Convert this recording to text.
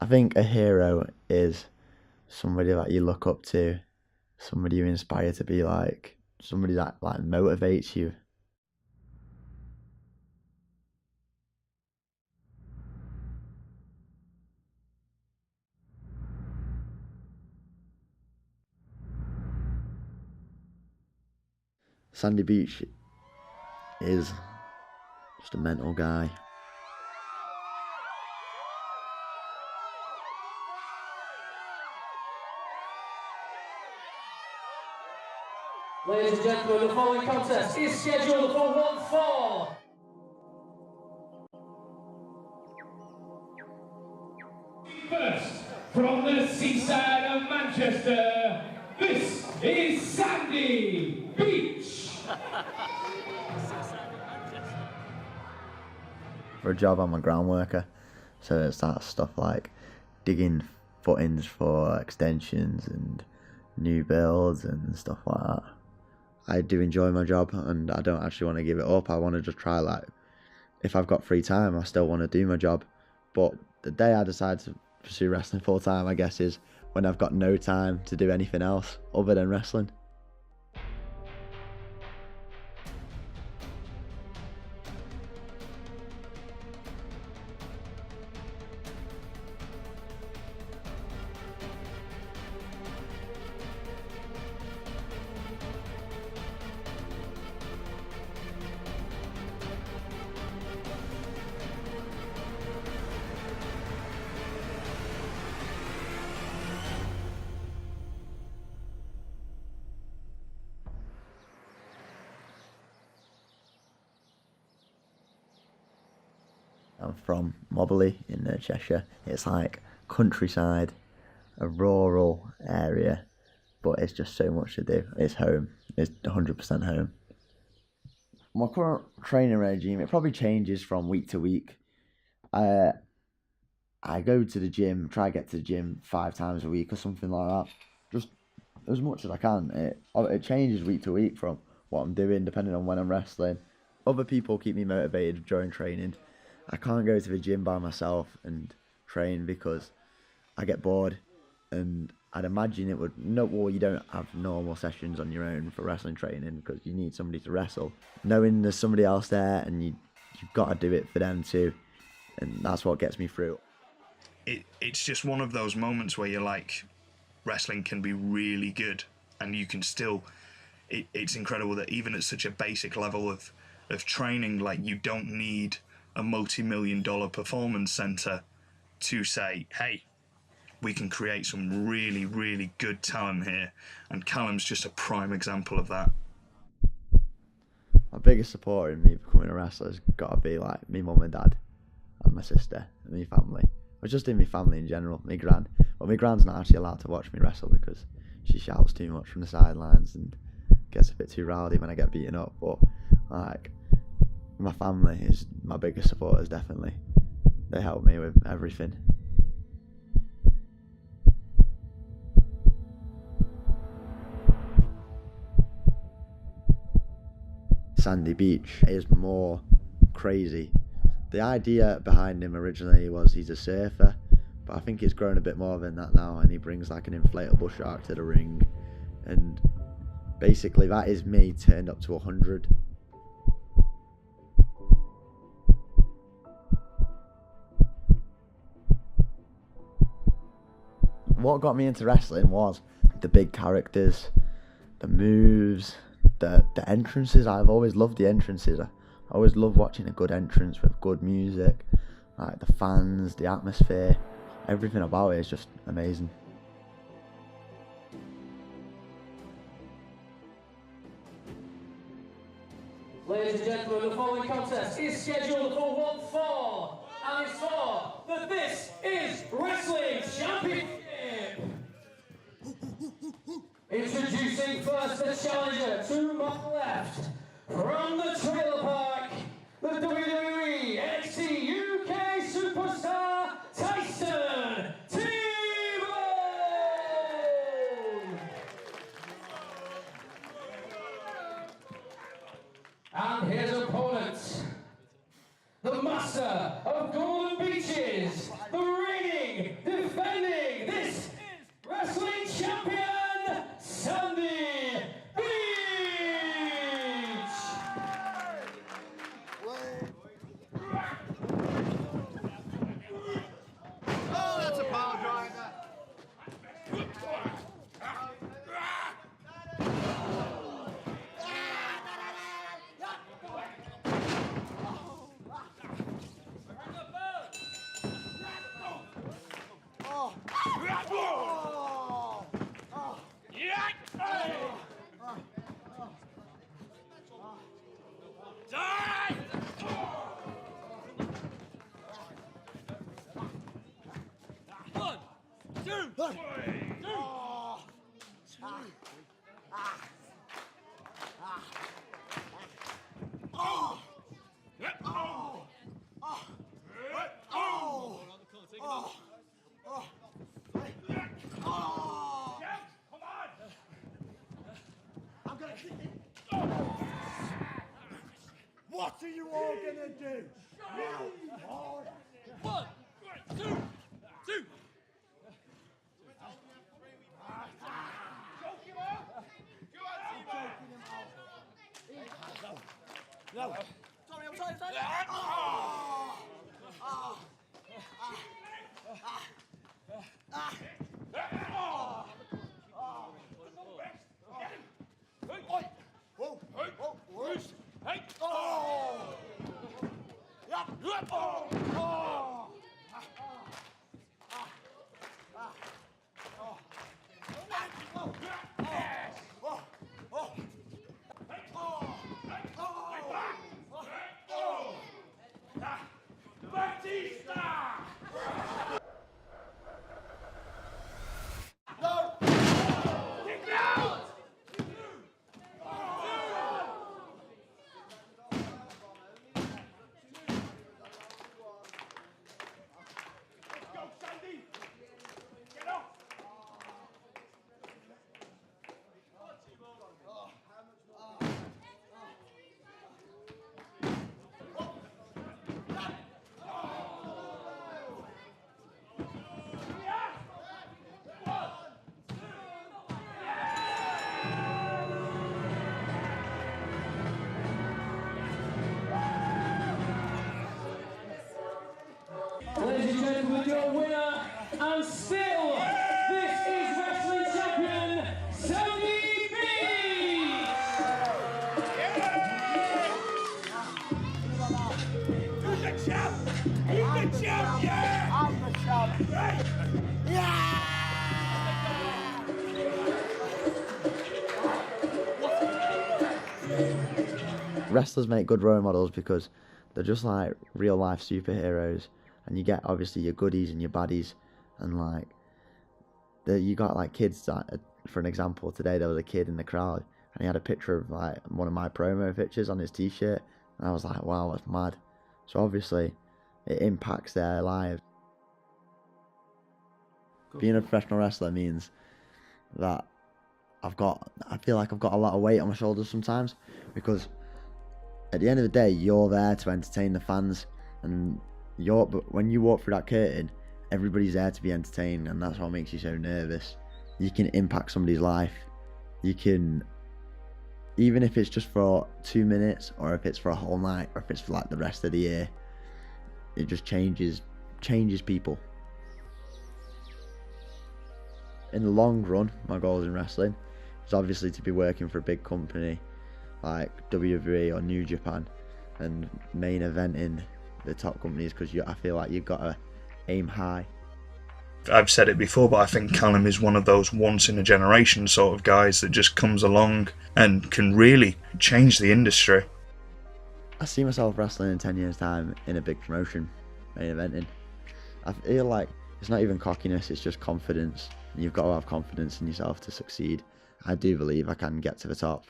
I think a hero is somebody that you look up to, somebody you inspire to be like, somebody that like motivates you. Sandy Beach is just a mental guy. Ladies and gentlemen, the following contest is scheduled for one fall. First, from the seaside of Manchester, this is Sandy Beach. For a job, I'm a ground worker, so it's that stuff like digging footings for extensions and new builds and stuff like that. I do enjoy my job and I don't actually want to give it up. I want to just try, like, if I've got free time, I still want to do my job. But the day I decide to pursue wrestling full time, I guess, is when I've got no time to do anything else other than wrestling. I'm from Moberley in Cheshire. It's like countryside, a rural area, but it's just so much to do. It's home. It's 100% home. My current training regime, it probably changes from week to week. I go to the gym, try to get to the gym 5 times a week or something like that. Just as much as I can. It changes week to week from what I'm doing, depending on when I'm wrestling. Other people keep me motivated during training. I can't go to the gym by myself and train because I get bored, and I'd imagine it would. No, well, you don't have normal sessions on your own for wrestling training because you need somebody to wrestle. Knowing there's somebody else there and you've got to do it for them too, and that's what gets me through. It's just one of those moments where you're like, wrestling can be really good, and you can still. It's incredible that even at such a basic level of training, like, you don't need a multi-million-dollar performance center to say, hey, we can create some really, really good talent here. And Callum's just a prime example of that. My biggest supporter in me becoming a wrestler has got to be like me mum and dad and my sister and my family. Or just in my family in general, my gran. But my gran's not actually allowed to watch me wrestle because she shouts too much from the sidelines and gets a bit too rowdy when I get beaten up. But like, my family is my biggest supporters, definitely. They help me with everything. Sandy Beach is more crazy. The idea behind him originally was he's a surfer, but I think he's grown a bit more than that now, and he brings like an inflatable shark to the ring, and basically that is me turned up to 100. What got me into wrestling was the big characters, the moves, the entrances. I've always loved the entrances. I always love watching a good entrance with good music, like the fans, the atmosphere, everything about it is just amazing. Ladies and gentlemen, the following contest is scheduled for one fall, and it's for the This Is Wrestling Championship. Introducing first the challenger to my left, from the trailer park, the WWE NXT UK superstar Tyson Tebow. And his opponent, the master of Golden Beaches, the reigning What are you all gonna do? One, two, two. No. Sorry, I'm sorry. Ladies and gentlemen, your winner, and still, this is wrestling champion, Sandy Beach! Who's the champ? Who's the champ? Yeah! I'm the champ. Yeah! Wrestlers make good role models because they're just like real life superheroes, and you get obviously your goodies and your baddies, and like you got like kids that, for an example, today there was a kid in the crowd and he had a picture of like one of my promo pictures on his t-shirt, and I was like, wow, that's mad. So obviously it impacts their lives. Being a professional wrestler means that I feel like I've got a lot of weight on my shoulders sometimes, because at the end of the day, you're there to entertain the fans, but when you walk through that curtain, everybody's there to be entertained, and that's what makes you so nervous. You can impact somebody's life. You can, even if it's just for 2 minutes, or if it's for a whole night, or if it's for like the rest of the year, it just changes people. In the long run, my goals in wrestling is obviously to be working for a big company like WWE or New Japan and main eventing the top companies, because I feel like you've got to aim high. I've said it before, but I think Callum is one of those once in a generation sort of guys that just comes along and can really change the industry. I see myself wrestling in 10 years time in a big promotion, main eventing. I feel like it's not even cockiness, it's just confidence. You've got to have confidence in yourself to succeed. I do believe I can get to the top.